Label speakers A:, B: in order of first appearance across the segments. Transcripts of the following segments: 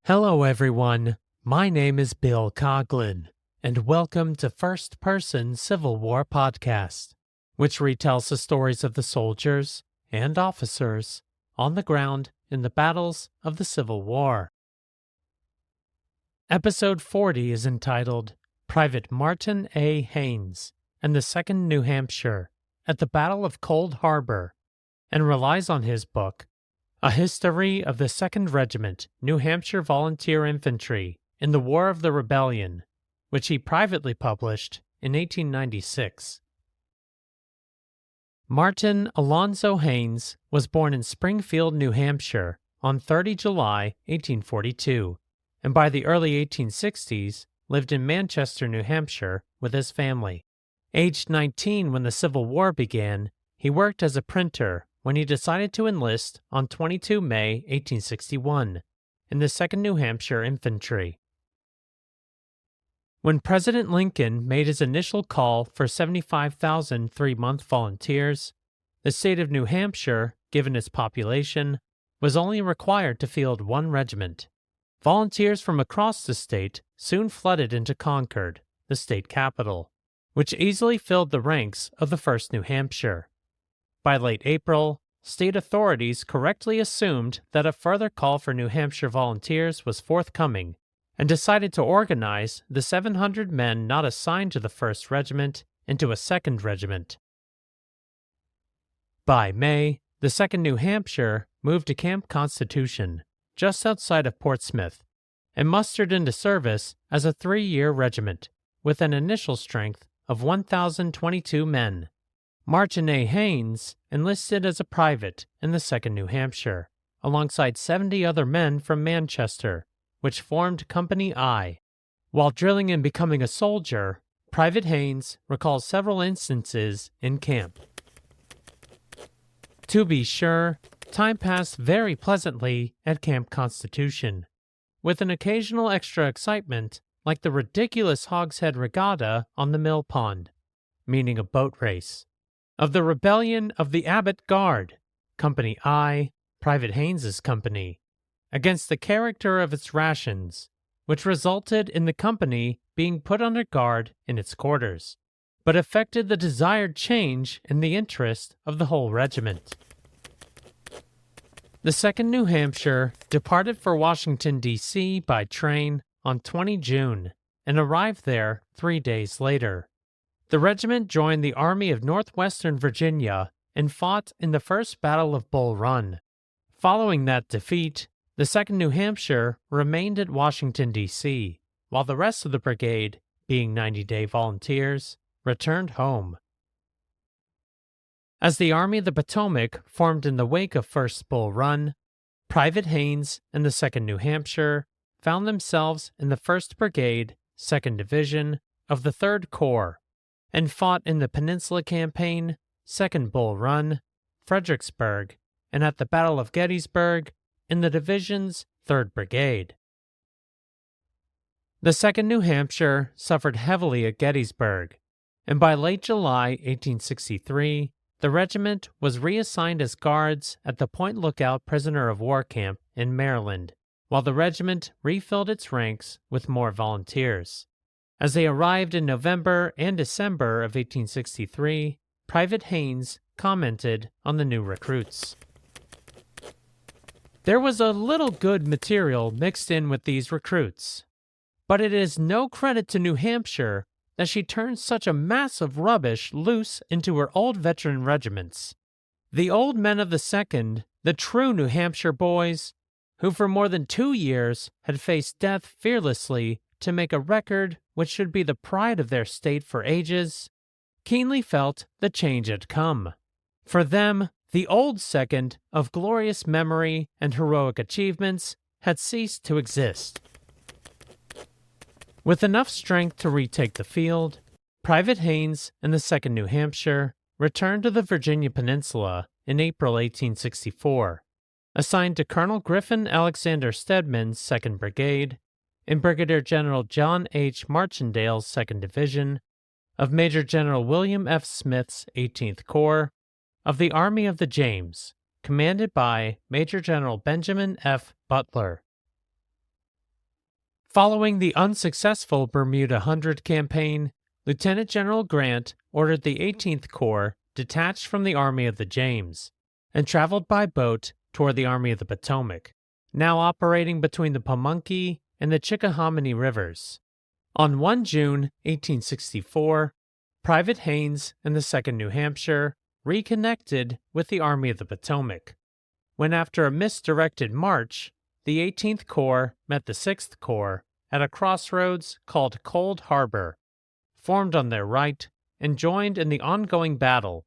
A: Hello, everyone. My name is Bill Coughlin, and welcome to First Person Civil War Podcast, which retells the stories of the soldiers and officers on the ground in the battles of the Civil War. Episode 40 is entitled Private Martin A. Haynes and the 2nd New Hampshire at the Battle of Cold Harbor, and relies on his book, A History of the 2nd Regiment, New Hampshire Volunteer Infantry in the War of the Rebellion, which he privately published in 1896. Martin Alonzo Haynes was born in Springfield, New Hampshire on 30 July 1842, and by the early 1860s lived in Manchester, New Hampshire with his family. Aged 19 when the Civil War began, he worked as a printer when he decided to enlist on 22 May 1861 in the 2nd New Hampshire Infantry. When President Lincoln made his initial call for 75,000 three-month volunteers, the state of New Hampshire, given its population, was only required to field one regiment. Volunteers from across the state soon flooded into Concord, the state capital, which easily filled the ranks of the 1st New Hampshire. By late April, state authorities correctly assumed that a further call for New Hampshire volunteers was forthcoming and decided to organize the 700 men not assigned to the 1st Regiment into a 2nd Regiment. By May, the 2nd New Hampshire moved to Camp Constitution, just outside of Portsmouth, and mustered into service as a 3-year regiment with an initial strength of 1,022 men. Martin A. Haynes enlisted as a private in the 2nd New Hampshire, alongside 70 other men from Manchester, which formed Company I. While drilling and becoming a soldier, Private Haynes recalls several instances in camp. To be sure, time passed very pleasantly at Camp Constitution, with an occasional extra excitement like the ridiculous Hogshead Regatta on the mill pond, meaning a boat race, of the rebellion of the Abbot Guard, Company I, Private Haynes's company, against the character of its rations, which resulted in the company being put under guard in its quarters, but effected the desired change in the interest of the whole regiment. The 2nd New Hampshire departed for Washington, D.C. by train on 20 June and arrived there 3 days later. The regiment joined the Army of Northwestern Virginia and fought in the First Battle of Bull Run. Following that defeat, the 2nd New Hampshire remained at Washington, D.C., while the rest of the brigade, being 90-day volunteers, returned home. As the Army of the Potomac formed in the wake of First Bull Run, Private Haynes and the 2nd New Hampshire found themselves in the 1st Brigade, 2nd Division of the 3rd Corps, and fought in the Peninsula Campaign, 2nd Bull Run, Fredericksburg, and at the Battle of Gettysburg in the division's 3rd Brigade. The 2nd New Hampshire suffered heavily at Gettysburg, and by late July 1863, the regiment was reassigned as guards at the Point Lookout prisoner of war camp in Maryland, while the regiment refilled its ranks with more volunteers. As they arrived in November and December of 1863, Private Haynes commented on the new recruits. There was a little good material mixed in with these recruits, but it is no credit to New Hampshire that she turned such a mass of rubbish loose into her old veteran regiments. The old men of the 2nd, the true New Hampshire boys, who for more than 2 years had faced death fearlessly to make a record which should be the pride of their state for ages, keenly felt the change had come. For them, the old 2nd of glorious memory and heroic achievements had ceased to exist. With enough strength to retake the field, Private Haynes and the 2nd New Hampshire returned to the Virginia Peninsula in April 1864, assigned to Colonel Griffin Alexander Stedman's 2nd Brigade and Brigadier General John H. Marchandale's 2nd Division, of Major General William F. Smith's 18th Corps, of the Army of the James, commanded by Major General Benjamin F. Butler. Following the unsuccessful Bermuda Hundred campaign, Lieutenant General Grant ordered the 18th Corps detached from the Army of the James and traveled by boat toward the Army of the Potomac, now operating between the Pamunkey and the Chickahominy rivers. On 1 June 1864, Private Haynes and the 2nd New Hampshire reconnected with the Army of the Potomac, when after a misdirected march, the 18th Corps met the 6th Corps at a crossroads called Cold Harbor, formed on their right, and joined in the ongoing battle.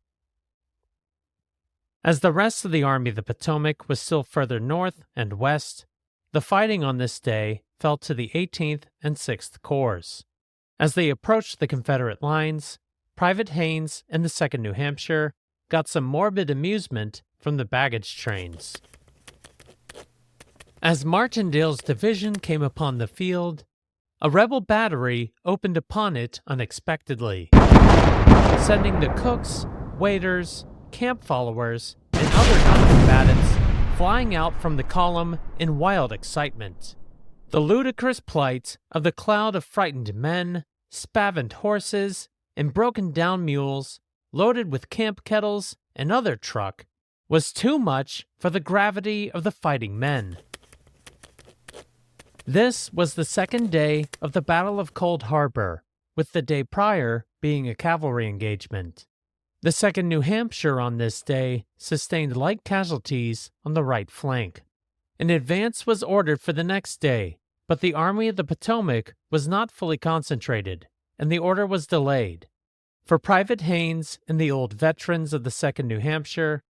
A: As the rest of the Army of the Potomac was still further north and west, the fighting on this day fell to the 18th and 6th Corps. As they approached the Confederate lines, Private Haynes and the 2nd New Hampshire got some morbid amusement from the baggage trains. As Martindale's division came upon the field, a rebel battery opened upon it unexpectedly, sending the cooks, waiters, camp followers, and other non-combatants flying out from the column in wild excitement. The ludicrous plight of the cloud of frightened men, spavined horses, and broken-down mules, loaded with camp kettles and other truck, was too much for the gravity of the fighting men. This was the second day of the Battle of Cold Harbor, with the day prior being a cavalry engagement. The 2nd New Hampshire on this day sustained light casualties on the right flank. An advance was ordered for the next day, but the Army of the Potomac was not fully concentrated, and the order was delayed. For Private Haynes and the old veterans of the 2nd New Hampshire,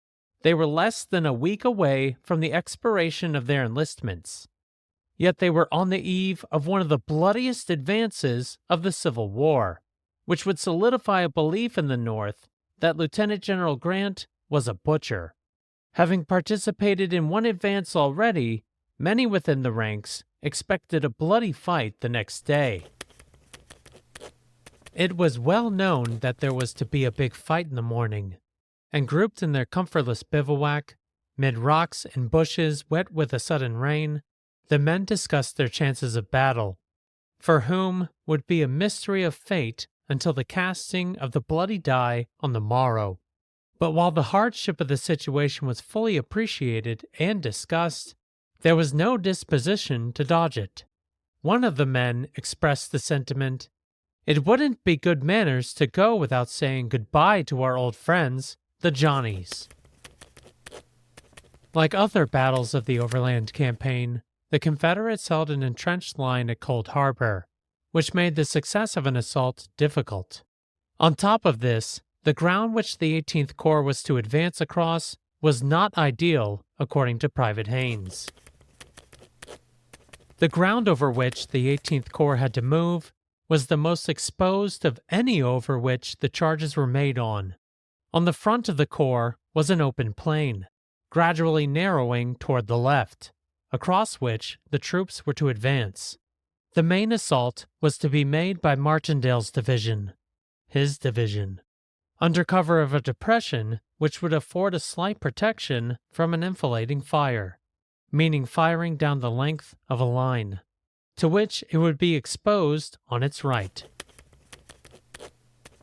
A: they were less than a week away from the expiration of their enlistments. Yet they were on the eve of one of the bloodiest advances of the Civil War, which would solidify a belief in the North that Lieutenant General Grant was a butcher. Having participated in one advance already, many within the ranks expected a bloody fight the next day. It was well known that there was to be a big fight in the morning, and grouped in their comfortless bivouac, mid rocks and bushes wet with a sudden rain, the men discussed their chances of battle, for whom would be a mystery of fate until the casting of the bloody die on the morrow. But while the hardship of the situation was fully appreciated and discussed, there was no disposition to dodge it. One of the men expressed the sentiment, "It wouldn't be good manners to go without saying goodbye to our old friends, the Johnnies." Like other battles of the Overland Campaign, the Confederates held an entrenched line at Cold Harbor, which made the success of an assault difficult. On top of this, the ground which the 18th Corps was to advance across was not ideal, according to Private Haynes. The ground over which the 18th Corps had to move was the most exposed of any over which the charges were made on. On the front of the Corps was an open plain, gradually narrowing toward the left, across which the troops were to advance. The main assault was to be made by Martindale's division, his division, under cover of a depression which would afford a slight protection from an enfilading fire, meaning firing down the length of a line, to which it would be exposed on its right.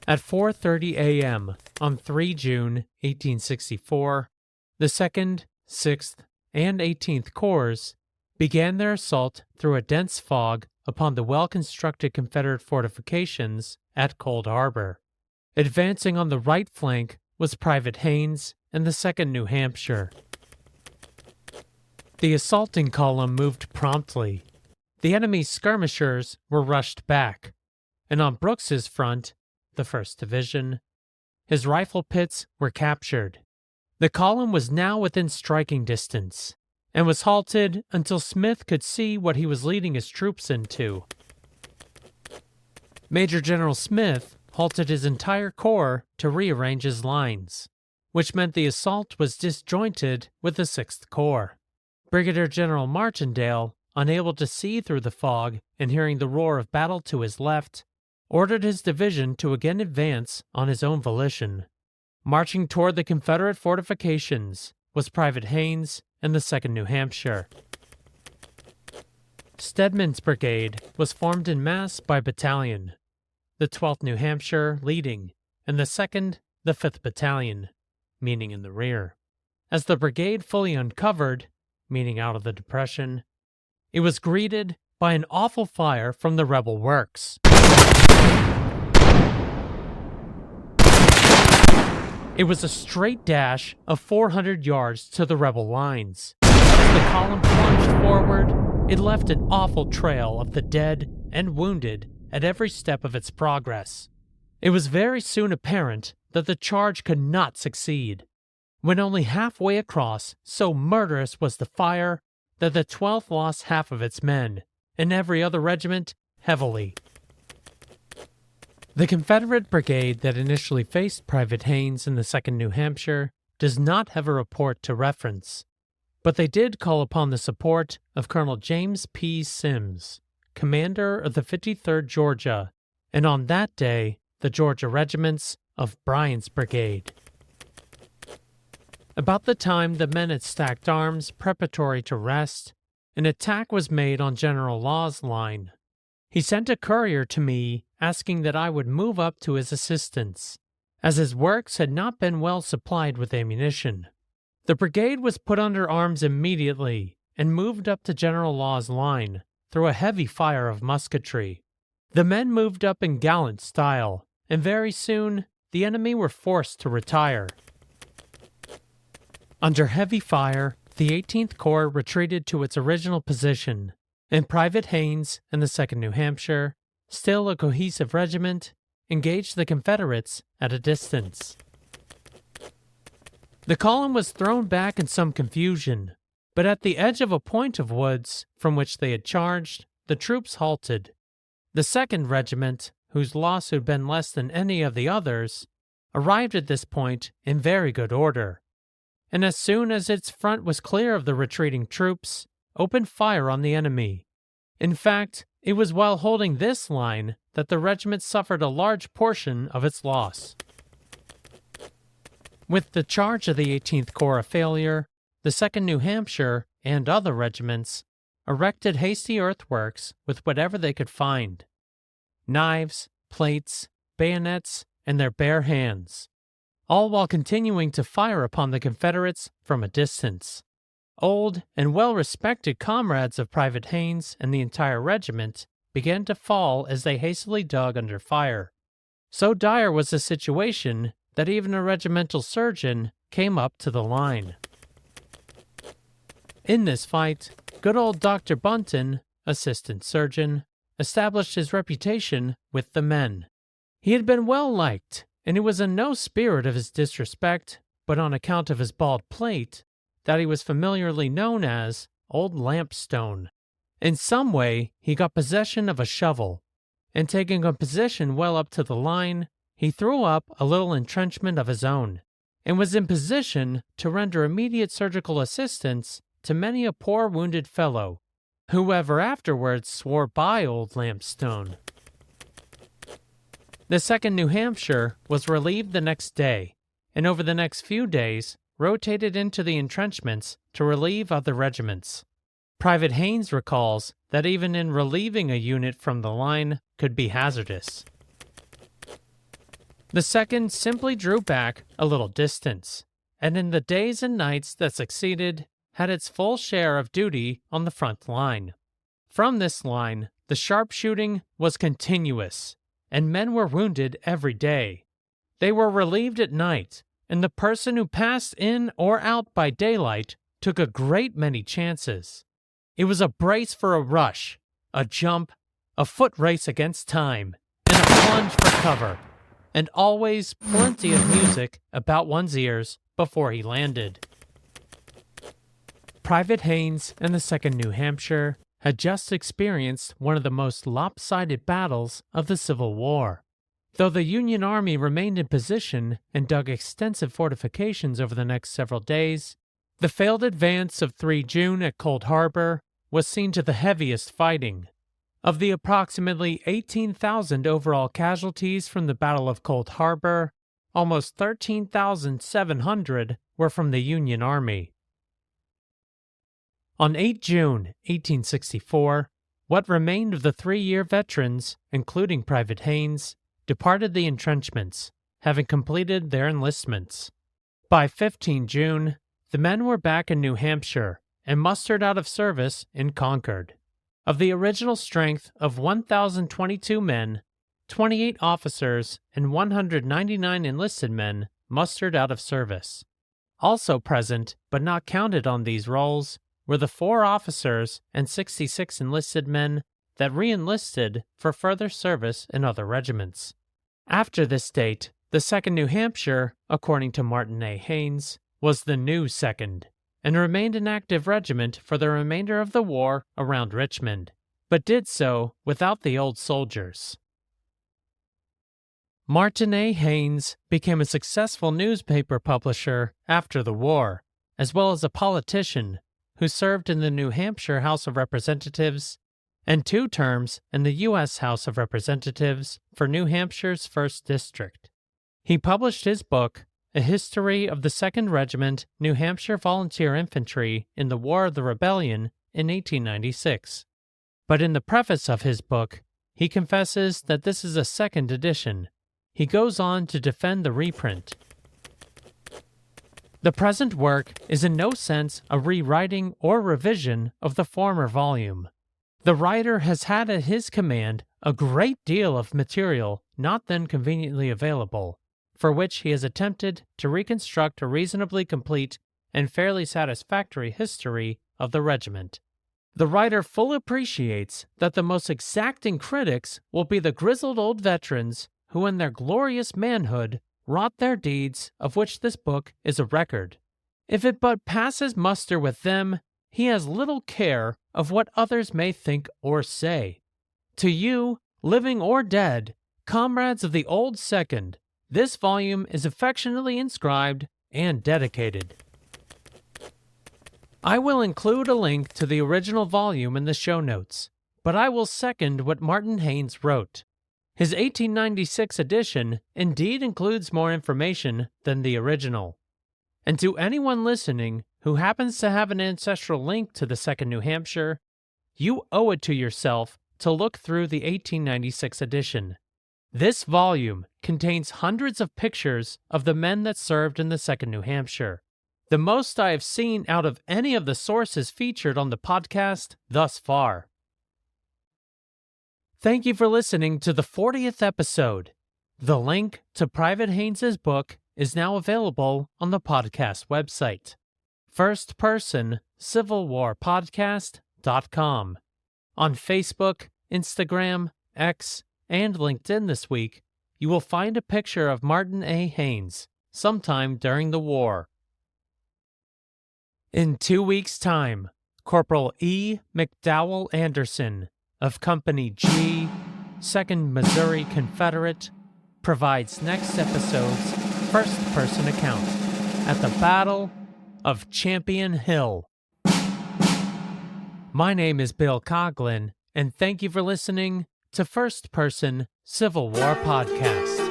A: At 4:30 a.m. on 3 June 1864, the 2nd, 6th, and 18th Corps began their assault through a dense fog upon the well-constructed Confederate fortifications at Cold Harbor. Advancing on the right flank was Private Haynes and the 2nd New Hampshire. The assaulting column moved promptly. The enemy's skirmishers were rushed back, and on Brooks's front, the 1st Division, his rifle pits were captured. The column was now within striking distance, and was halted until Smith could see what he was leading his troops into. Major General Smith halted his entire corps to rearrange his lines, which meant the assault was disjointed with the 6th Corps. Brigadier General Martindale, unable to see through the fog and hearing the roar of battle to his left, ordered his division to again advance on his own volition. Marching toward the Confederate fortifications was Private Haynes and the 2nd New Hampshire. Stedman's brigade was formed en masse by battalion, the 12th New Hampshire leading, and the 2nd, the 5th Battalion, meaning in the rear. As the brigade fully uncovered, meaning out of the depression, it was greeted by an awful fire from the rebel works. It was a straight dash of 400 yards to the rebel lines. As the column plunged forward, it left an awful trail of the dead and wounded at every step of its progress. It was very soon apparent that the charge could not succeed. When only halfway across, so murderous was the fire that the 12th lost half of its men, and every other regiment heavily. The Confederate brigade that initially faced Private Haynes in the 2nd New Hampshire does not have a report to reference, but they did call upon the support of Colonel James P. Sims, commander of the 53rd Georgia, and on that day, the Georgia regiments of Bryan's brigade. About the time the men had stacked arms preparatory to rest, an attack was made on General Law's line. He sent a courier to me asking that I would move up to his assistance, as his works had not been well supplied with ammunition. The brigade was put under arms immediately and moved up to General Law's line through a heavy fire of musketry. The men moved up in gallant style, and very soon the enemy were forced to retire. Under heavy fire, the 18th Corps retreated to its original position, and Private Haynes and the 2nd New Hampshire, still a cohesive regiment, engaged the Confederates at a distance. The column was thrown back in some confusion, but at the edge of a point of woods from which they had charged, the troops halted. The 2nd Regiment, whose loss had been less than any of the others, arrived at this point in very good order, and as soon as its front was clear of the retreating troops, opened fire on the enemy. In fact, it was while holding this line that the regiment suffered a large portion of its loss. With the charge of the 18th Corps a failure, the 2nd New Hampshire and other regiments erected hasty earthworks with whatever they could find: knives, plates, bayonets, and their bare hands, all while continuing to fire upon the Confederates from a distance. Old and well-respected comrades of Private Haynes and the entire regiment began to fall as they hastily dug under fire. So dire was the situation that even a regimental surgeon came up to the line. In this fight, good old Dr. Bunton, assistant surgeon, established his reputation with the men. He had been well liked, and it was in no spirit of his disrespect, but on account of his bald plate, that he was familiarly known as Old Lampstone. In some way, he got possession of a shovel, and taking a position well up to the line, he threw up a little entrenchment of his own, and was in position to render immediate surgical assistance to many a poor wounded fellow, who ever afterwards swore by Old Lampstone. The 2nd New Hampshire was relieved the next day, and over the next few days rotated into the entrenchments to relieve other regiments. Private Haynes recalls that even in relieving a unit from the line could be hazardous. The 2nd simply drew back a little distance, and in the days and nights that succeeded, had its full share of duty on the front line. From this line, the sharpshooting was continuous, and men were wounded every day. They were relieved at night, and the person who passed in or out by daylight took a great many chances. It was a brace for a rush, a jump, a foot race against time, and a plunge for cover, and always plenty of music about one's ears before he landed. Private Haynes and the 2nd New Hampshire had just experienced one of the most lopsided battles of the Civil War. Though the Union Army remained in position and dug extensive fortifications over the next several days, the failed advance of 3 June at Cold Harbor was seen to the heaviest fighting. Of the approximately 18,000 overall casualties from the Battle of Cold Harbor, almost 13,700 were from the Union Army. On 8 June 1864, what remained of the 3-year veterans, including Private Haynes, departed the entrenchments, having completed their enlistments. By 15 June, the men were back in New Hampshire and mustered out of service in Concord. Of the original strength of 1,022 men, 28 officers and 199 enlisted men mustered out of service. Also present, but not counted on these rolls, were the 4 officers and 66 enlisted men that re-enlisted for further service in other regiments. After this date, the 2nd New Hampshire, according to Martin A. Haynes, was the new 2nd, and remained an active regiment for the remainder of the war around Richmond, but did so without the old soldiers. Martin A. Haynes became a successful newspaper publisher after the war, as well as a politician who served in the New Hampshire House of Representatives and 2 terms in the U.S. House of Representatives for New Hampshire's 1st District. He published his book, A History of the 2nd Regiment, New Hampshire Volunteer Infantry in the War of the Rebellion in 1896. But in the preface of his book, he confesses that this is a 2nd edition. He goes on to defend the reprint. The present work is in no sense a rewriting or revision of the former volume. The writer has had at his command a great deal of material not then conveniently available, for which he has attempted to reconstruct a reasonably complete and fairly satisfactory history of the regiment. The writer fully appreciates that the most exacting critics will be the grizzled old veterans who in their glorious manhood wrought their deeds, of which this book is a record. If it but passes muster with them, he has little care of what others may think or say. To you, living or dead, comrades of the old 2nd, this volume is affectionately inscribed and dedicated. I will include a link to the original volume in the show notes, but I will second what Martin Haynes wrote. His 1896 edition indeed includes more information than the original. And to anyone listening who happens to have an ancestral link to the 2nd New Hampshire, you owe it to yourself to look through the 1896 edition. This volume contains hundreds of pictures of the men that served in the 2nd New Hampshire, the most I have seen out of any of the sources featured on the podcast thus far. Thank you for listening to the 40th episode. The link to Private Haynes' book is now available on the podcast website, firstpersoncivilwarpodcast.com. On Facebook, Instagram, X, and LinkedIn this week, you will find a picture of Martin A. Haynes sometime during the war. In 2 weeks' time, Corporal E. McDowell Anderson of Company G, 2nd Missouri Confederate, provides next episode's first-person account at the Battle of Champion Hill. My name is Bill Coughlin, and thank you for listening to First Person Civil War Podcast.